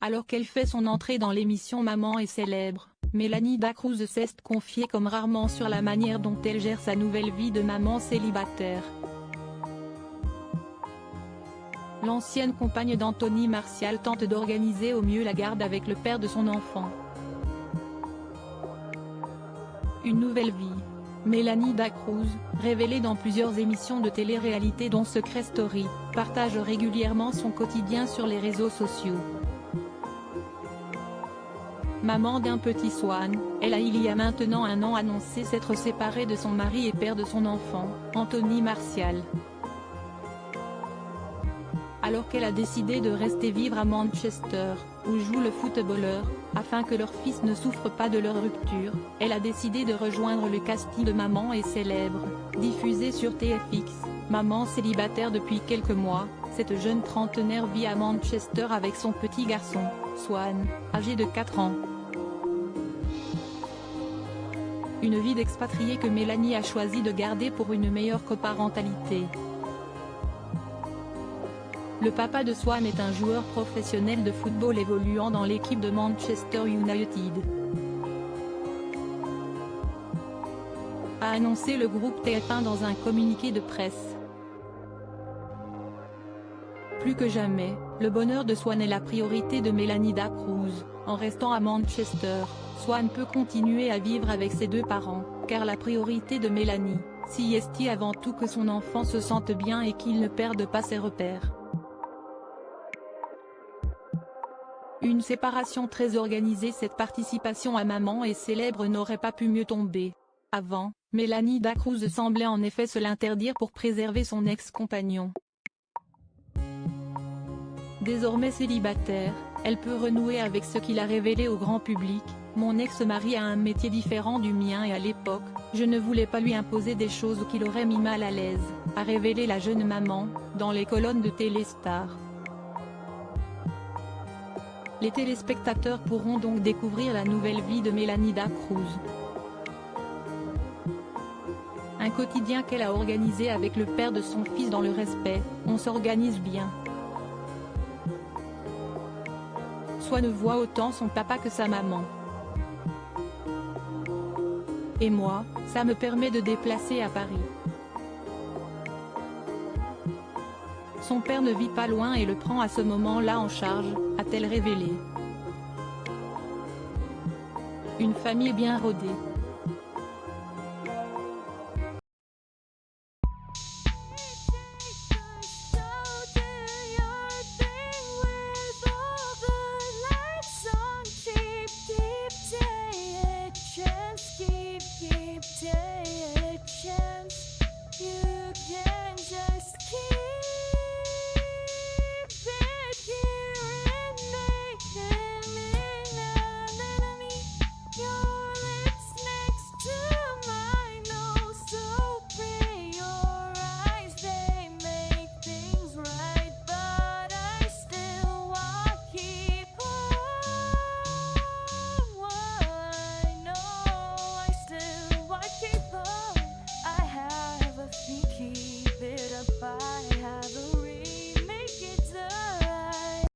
Alors qu'elle fait son entrée dans l'émission Maman est célèbre, Mélanie Dacruz s'est confiée comme rarement sur la manière dont elle gère sa nouvelle vie de maman célibataire. L'ancienne compagne d'Anthony Martial tente d'organiser au mieux la garde avec le père de son enfant. Une nouvelle vie. Mélanie Dacruz, révélée dans plusieurs émissions de télé-réalité dont Secret Story, partage régulièrement son quotidien sur les réseaux sociaux. Maman d'un petit Swan, elle a il y a maintenant un an annoncé s'être séparée de son mari et père de son enfant, Anthony Martial. Alors qu'elle a décidé de rester vivre à Manchester, où joue le footballeur, afin que leur fils ne souffre pas de leur rupture, elle a décidé de rejoindre le casting de Maman est célèbre, diffusé sur TFX. Maman célibataire depuis quelques mois, cette jeune trentenaire vit à Manchester avec son petit garçon, Swan, âgé de 4 ans. Une vie d'expatriée que Mélanie a choisi de garder pour une meilleure coparentalité. Le papa de Swan est un joueur professionnel de football évoluant dans l'équipe de Manchester United, a annoncé le groupe TF1 dans un communiqué de presse. Plus que jamais, le bonheur de Swan est la priorité de Mélanie Dacruz. En restant à Manchester, Swan peut continuer à vivre avec ses deux parents, car la priorité de Mélanie, c'est avant tout que son enfant se sente bien et qu'il ne perde pas ses repères. Une séparation très organisée. Cette participation à Maman est célèbre n'aurait pas pu mieux tomber. Avant, Mélanie Dacruz semblait en effet se l'interdire pour préserver son ex-compagnon. Désormais célibataire, elle peut renouer avec ce qu'il a révélé au grand public. Mon ex-mari a un métier différent du mien et à l'époque, je ne voulais pas lui imposer des choses qui l'auraient mis mal à l'aise, a révélé la jeune maman, dans les colonnes de Téléstar. Les téléspectateurs pourront donc découvrir la nouvelle vie de Mélanie Dacruz. Un quotidien qu'elle a organisé avec le père de son fils dans le respect. On s'organise bien. Swan voit autant son papa que sa maman. Et moi, ça me permet de déplacer à Paris. Son père ne vit pas loin et le prend à ce moment-là en charge, a-t-elle révélé. Une famille bien rodée.